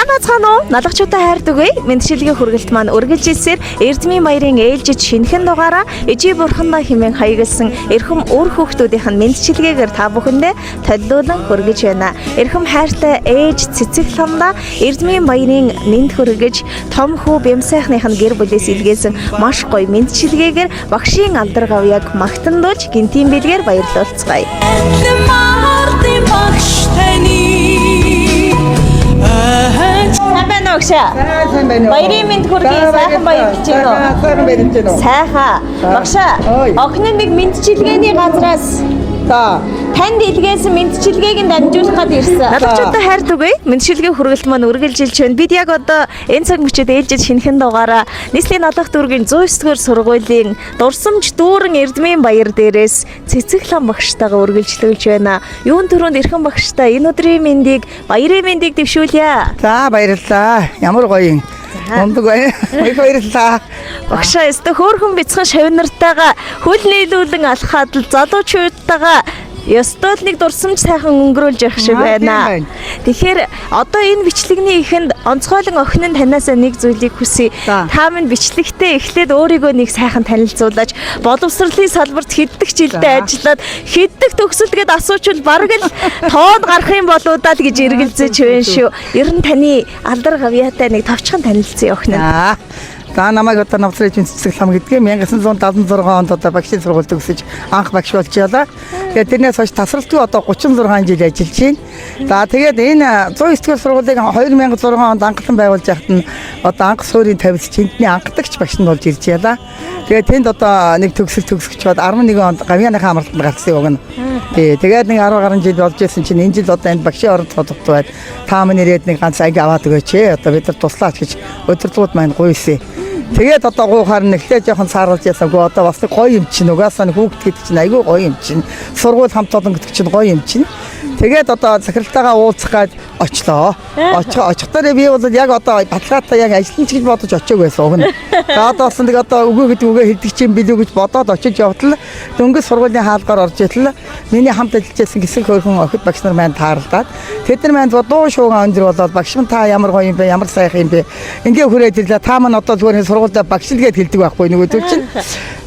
Санаацгаано налагчуудаа хайрдаг үе мэдчилгээ хүргэлт маань үргэлжилсээр Эрдмийн баярын ээлжид шинэхэн дугаараа Ижи бурхандаа хэмээн хаягалсан эрхэм үр хүүхдүүдийнх нь мэдчилгээгээр та бүхэндээ төлөвлөн хүргэж байна. Эрхэм хайртай ээж цэцэг ламдаа Эрдмийн баярын мэнд хүргэж том хүү бямсайхных нь гэр бүлээс илгээсэн маш гоё мэдчилгээгээр багшийн алдар гавьяаг магтандуулж гинтийн бэлгээр баярлуулцгаая. Сайн байна. Баярын мэнд хүргэе. Сайхан баярлж байна уу? Сайхан баярлж байна уу? Сайхан. Багшаа. Охин нэг мэдчилгээний газраас танд илгээсэн мэдчилгээг нь дамжуулахад ирсэн. Налагчуудаа хайрдаг үе. Мэдчилгээ хүргэлт маань үргэлжилж байна. Бид яг одоо энэ цаг мөчид ээлжид шинэхэн дугаараа нийслэлийн налах дүүргийн 109-р сургуулийн дурсамж дүүрэн Эрдмийн баяр дээрээс цэцэг лам багштайгаа үргэлжлүүлж байна. Юун төрөнд эрхэм багштай энэ өдрийн мэндийг баярын мэндийг дэвшүүлье. За баярлалаа. Ямар гоё юм. Ондог гоё. Баярлалаа. Багшаа өстө хөөрхөн бяцхан шавнартайгаа хөл нийлүүлэн алхаад л залуучуудтайгаа ёстой л нэг дурсамж сайхан өнгөрүүлж явах шиг байна. Тэгэхээр одоо энэ бичлэгний эхэнд онцгойлон охин нь танаас нэг зүйлийг хүсье. Та минь бичлэгтээ эхлээд өөрийгөө нэг сайхан танилцуулж, боловсролын салбарт хэддэг жилдээ ажиллаад хэддэг төгсөлгээд асуучвал бараг л тоон гарах юм болоо даа гэж эргэлзэж байна шүү. Ер нь таны алдар гавьяатай нэг товчхон танилцъя охин нь. За намайг одоо Навцрын цэцэг лам гэдгийг 1976 онд одоо багшийн сургуульд төгсөж анх багш болж ялаа. Тэгээд тэрнээс хойш тасралтгүй одоо 36 жил ажиллаж байна. За тэгээд энэ 109-р сургуулийг 2006 онд анхлан байгуулж яхад нь одоо анх суурийн тавилт чинтний анхдагч багш нь болж ирж ялаа. Тэгээд тэнд одоо нэг төгсөлт төгсгөж бод 11 онд гавьяаныхаа амралтанд гарсан өгнө. Тэгээд нэг 10 гаруй жил болж ирсэн чинь энэ жил одоо энэ багшийн орон тодогт байд та минь ирээд нэг ганц анги аваад өгөөч. Одоо бид нар туслаач гэж өдөрлгүүд маань гуйсан. Тэгээд одоо гуухаар нэхлээ жоохон сааруулж ясаагүй одоо бас гоё юм чинь угаасаа хүүхд гэдэг чинь айгүй гоё юм чинь сургууль хамт олон гэдэг чинь гоё юм чинь тэгээд одоо захиралтайгаа уулзах гээд очлоо. Очихдоо би бол яг одоо баталгаатай яг ажиллана ч гэж бодож очиог байсан уг нь. За одоо бас нэг одоо үгүй гэдэг үгээ хэлдэг чинь билүү гэж бодоод очиж явтал дөнгөж сургуулийн хаалгаар орж итэл миний хамт ажиллаж байсан гисэг хөөрхөн охид багш нар маань тааралдаад тэд нар маань дуу шуугаан өндөр болоод багш минь та ямар гоё юм бэ ямар сайхан юм бэ ингээ хүрээд ирлээ та маань одоо зүгээр сургуультай багшлгээд хэлдэг байхгүй нөгөө төл чинь.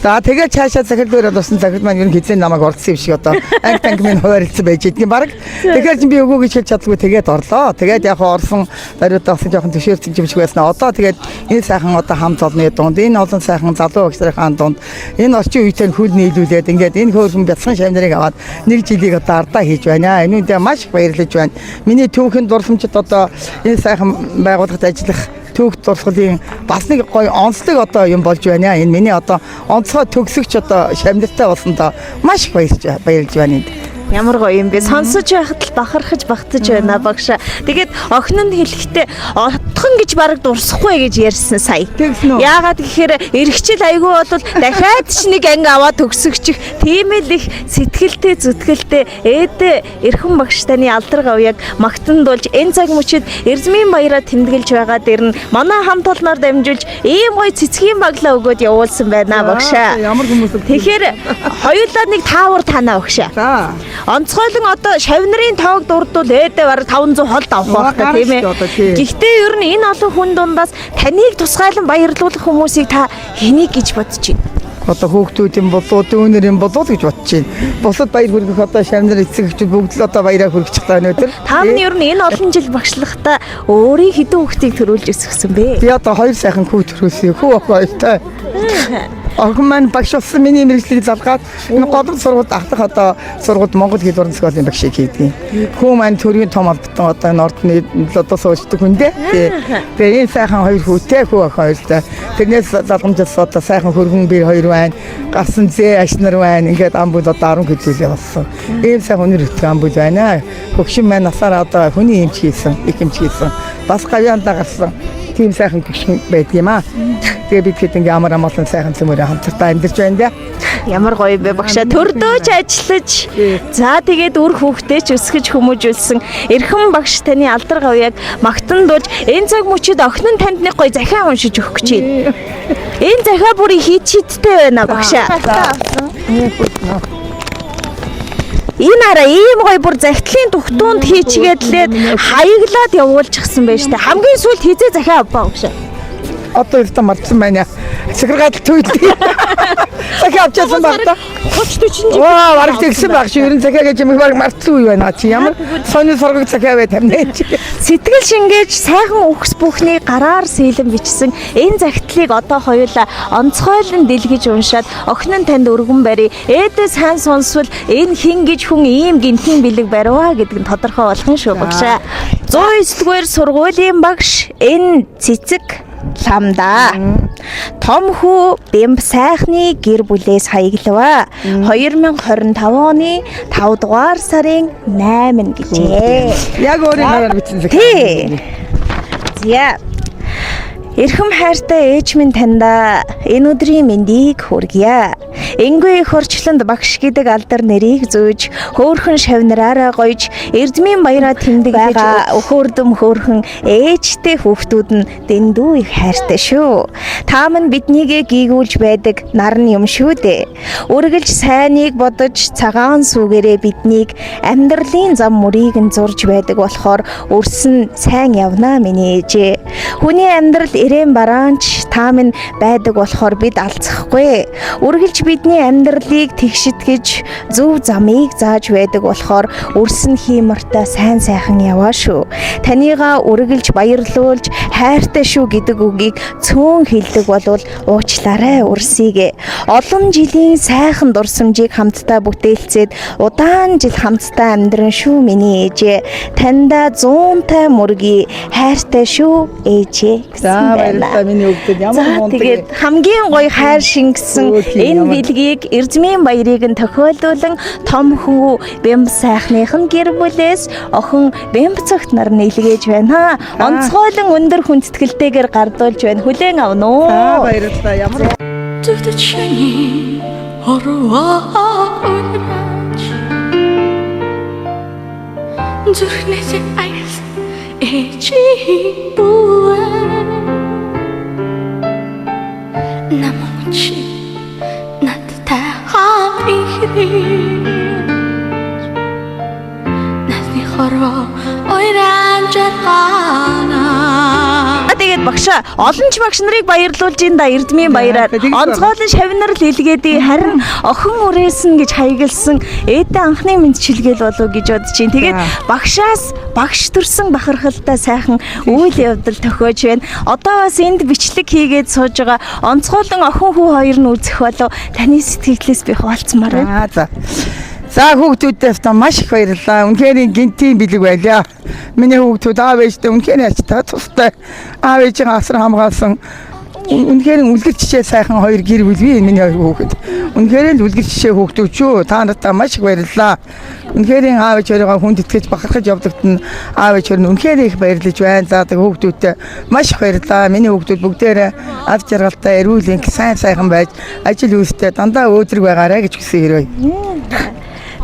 За тэгээд цаашаа захирлаар болсон захирал маань ер нь хизээ намайг орцсон юм шиг одоо анги танги минь хуваарлцсан байж идэх юм баг. Тэгэхээр чи би өгөө гэж хэлж чадлагүй тэгээд орлоо. Тэгээд яг орсон даруйдаа бас жоохон төшөөрсөн юм шиг байсан. Одоо тэгээд энэ сайхан одоо хамт олонны дунд энэ олон сайхан залуу багш нарын дунд энэ орчин үеийн хөл нийлүүлээд ингээд энэ хөөрхөн бяцхан шавнарыг аваад нэг жилийг одоо ардаа хийж байна. Энэ үндэ маш баярлаж байна. Миний түүхэн дурсамжид одоо энэ сайхан байгууллагад ажиллах төгт дурсгалын бас нэг гоё онцлог одоо юм болж байна. Энэ миний одоо онцгой төгсөгч одоо шамнартай болсондоо маш баярлж байна. Ямар гоё юм бэ? Сонсож байхад л бахархаж багтаж байна багшаа. Тэгээд охин нь хэлэхдээ отхон гэж бараг дурсахгүй гэж ярьсан сая. Яагаад гэхээр эргэжил айгүй бол дахиад ч нэг анги аваад төгсөгчих. Тийм л их сэтгэлтэй зүтгэлтэй ээдээ эрхэм багш таны алдар гавьяаг магтандуулж энэ цаг мөчид Эрдмийн баяраа тэмдэглэж байгаа дэр нь манай хамт олноор дамжуулж ийм гоё цэцгийн баглаа өгөөд явуулсан байна багшаа. Ямар хүмүүс вэ? Тэгэхээр хоёулаа нэг таавар танаа багшаа. За онцгойлон одоо шавнарын тоог дурдвал ээдээ бараг 500 холд авах байх тийм ээ. Гэхдээ ер нь энэ олон хүн дундаас таныг тусгайлан баярлуулах хүмүүсийг та хэнийг гэж бодож байна? Одоо хүүхдүүд юм болоо дүүнэр юм болоо гэж бодож байна. Бусад баяр хүргэх одоо шавнар эцэгчүүд бүгд л одоо баяраа хүргэж байгаа өнөөдөр. Та нь ер нь энэ олон жил багшлахтаа өөрийн хэдэн хүүхдийг төрүүлж өсгсөн бэ? Би одоо 2 сайхан хүү төрүүлсэн. Хүү охинтой. Охин маань багш болсон миний мэргэжлийг залгаад энэ голомт сургуульд ахлах одоо сургуульд Монгол хэл уран зохиолын багшийг хийдэг. Хүү маань төрийн том албатан одоо энэ ордны одоо суучдаг хүн дээ. Тэгээ энэ сайхан 2 хүүтэй хүү охин 2-тай. Тэрнээс залгамжаас одоо сайхан хөргөн би 2 байна. Гарсан зээ ашнар байна. Ингээд амбул одоо 10 хэдүүлээ болсон. Ийм сайхан өнөр өтгөн амбул байна. Хөгшин маань насаараа одоо хүний эмч хийсэн, их эмч хийсэн. Бас гавьяандаа гарсан. Тийм сайхан гişгэн байдаг юм аа. Тэгээ бид хэд ингээ амар амгалан сайхан цөмөрөө хамтдаа амьдарч байна дээ. Ямар гоё бэ багшаа төрдөөж ажиллаж. За тэгээд үр хүүхдээ ч өсгөж хүмүүжүүлсэн эрхэм багш таны алдар гавьяаг магтандуулж энэ цаг мөчид охин нь танд нэг гоё захиа уншиж өгөх гэж байна. Энэ захиа бүрийг хийд шидтэй байна багшаа. Энэ араа ийм гоё бүр захидлын тухтуунд хийчихээд хаяглаад явуулчихсан байж та. Хамгийн сүүлд хизээ захиа авбаа гэж. Одоо ирсэн мартсан байна. Секретарь төвлөе. Захиа авчихсан баг та. 30 40. Ваа, бараг тэгсэн баг чи ерэн захиа гэж юм баг мартсан үе байна чи. Ямар сони сургаг захиа бай тамнаа чи. Сэтгэл шингээж сайхан үхс бүхний гараар сэлэн бичсэн энэ захидлыг одоо хоёулаа онцгойлон дэлгэж уншаад охин нь танд өргөн барь. Ээдээ сайн сонсвол энэ хин гэж хүн ийм гинтийн бэлэг барьваа гэдэг нь тодорхой болох юм шүү багшаа. 109-р сургуулийн багш энэ цэцэг ламда. Том хүү Бэмб сайхны гэр бүлээс хаяглава. 2025 оны 5 дугаар сарын 8 гэжээ. Яг өөрийн гараар бичсэн захиа. Тий. Зя. Эрхэм хайртай ээж минь таньда энэ өдрийн мэндийг хүргье. Энгүй их орчлонд багш гэдэг алдар нэрийг зөөж хөөрхөн шавнараараа гойж Эрдмийн баяраа тэмдэг байгаа өхөөрдөм хөөрхөн ээжтэй хүүхдүүд нь дэндүү их хайртай шүү. Та мань биднийгээ гийгүүлж байдаг нарны юм шүү дээ. Үргэлж сайныг бодож цагаан сүгээрээ биднийг амьдралын зам мөрийг нь зурж байдаг болохоор өрсөн сайн явнаа миний ээжээ. Хүний амьдрал эрээн бараанч та минь байдаг болохоор бид алцахгүй. Үргэлж бидний амьдралыг тэгшитгэж зөв замыг зааж байдаг болохоор өрсөн хиймартаа сайн сайхан яваа шүү. Танийгаа үргэлж баярлуулж хайртай шүү гэдэг үгийг цөөн хэлдэг болвол уучлаарай өрсийгээ. Олон жилийн сайхан дурсамжийг хамтдаа бүтээлцээд удаан жил хамтдаа амьдран шүү миний ээжээ. Таньда 100-тай мөргий хайртай шүү ээжээ. За баярлалаа миний өгдөд ямар мундаг. Тэгээд хамгийн гоё хайр шингэсэн энэ бэлгийг Эрдмийн баярыг нь тохиолдуулан том хүү Бэмб сайхных нь гэр бүлээс охин Бэмб цогт нар нийлгээж байна. Онцгойлон өндөр хүндэтгэлтэйгээр гардуулж байна. Хүлээн авна уу? За баярлалаа ямар Төвчний орвоо ураач зүрхнээс айс эчи буа намучи надтай хавихрий насны хорвоо ойран жаргана. Тэгээд багшаа олон ч багш нарыг баярлуулж ин да Эрдмийн баяраар онцгойлон шавнар л илгээдий харин охин үрээсэн гэж хаягалсан ээдээ анхны мэдчилгээл болов гэж бодож чинь. Тэгээд багшаас багш төрсөн бахархалтай сайхан үйл явдал тохиож байна. Одоо бас энд бичлэг хийгээд сууж байгаа онцгойлон охин хүү хоёр нь үзэх болов таны сэтгэлээс би хуваалцмаар байна. За хүүхдүүдээс та маш их баярлалаа. Үнэхээр гинтийн бэлэг байлаа. Миний хүүхдүүд аав ээжтэй үнэхээр ачтаа тустай. Аав ээжийн асар хамгаалсан. Үнэхээр үлгэр жишээ сайхан хоёр гэр бүл бий миний хоёр хүүхэд. Үнэхээр л үлгэр жишээ хүүхдүүд шүү. Та нартай маш их баярлалаа. Үнэхээр аав ээж хоёроо хүндэтгэж бахархаж явдагт нь аав ээж хоёр нь үнэхээр их баярлаж байна. За тэг хүүхдүүдтэй маш их баярлалаа. Миний хүүхдүүд бүгдээрээ ад жаргалтай эрүүл энх сайн сайхан байж ажил үйлстэй дандаа өөдрөг байгаарэ гэж хүсэн хэрвээ.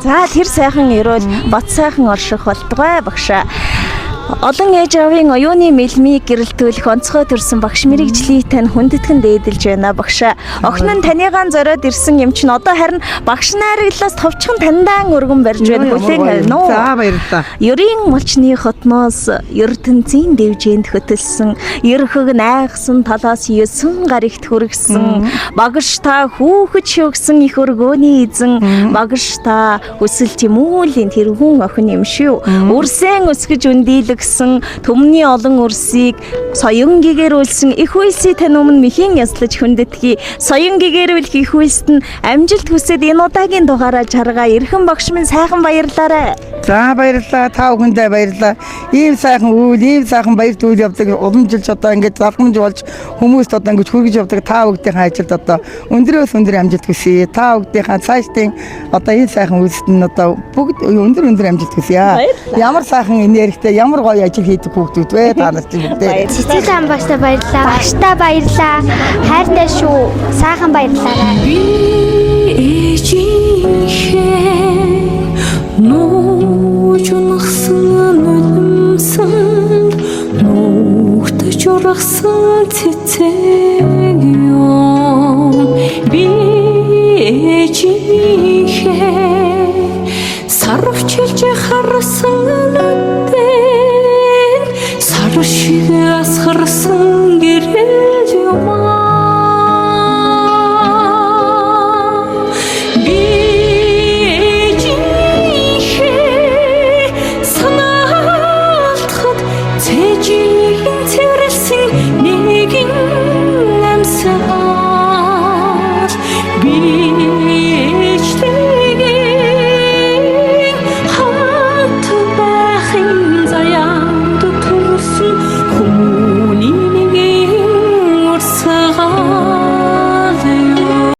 За тэр сайхан ирвэл бат сайхан орших болтугай багшаа. Олон ээж аавын оюуны мэлмийг гэрэлтүүлэх онцгой төрсэн багш мэрэгжлийг тань хүндэтгэн дээдэлж байна багшаа. Охин нь танийгаан зориод ирсэн юм чинь одоо харин багш найраглаас товчхон таньдаан өргөн барьж байна. Хүлээн авна уу? За баярлалаа. Ерийн малчны хотноос ертөнцийн дэвжээнд хөтөлсөн ерхэг найгсан талаас 9 гарагт хүргэсэн багш та хүүхэд шөгсөн их өргөөний эзэн багш та өсөл тимүүлийн тэрхүүн охин юм шүү. Үрсэн өсгөж үндийлгсэн төмний олон өрсийг соён гэгэрүүлсэн их үйлсийг тань өмнө мэхийн яслаж хүндэтгэе. Соён гэгэрүүлэх их үйлсэд нь амжилт хүсээд энэ удаагийн дугаараа чаргаа эрхэм багш минь сайхан баярлаарай. За баярлалаа. Та бүхэндээ баярлалаа. Ийм сайхан үйл, ийм сайхан баяр зүйл явдаг. Уламжилж одоо ингэж залхамж болж хүмүүст одоо ингэж хүргэж явдаг. Та бүгдийн ажилд одоо өндрөөс өндөр амжилт хүсье. Та бүгдийн цаашдын одоо энэ сайхан үйлсэд нь одоо бүгд өндөр амжилт хүсье. Ямар сайхан энергитэй, ямар гоё ажил хийдэг хүүхдүүд вэ? Та нарт бүгдээ. Цэцэг ам багштай баярлалаа. Багштай баярлалаа. Хайртай шүү. Сайхан баярлалаа. Би ээжийнхээ нуужнахсан үлэмсэн нугтаж ургасан цэцэг юм. Би ээжийнхээ асгарсан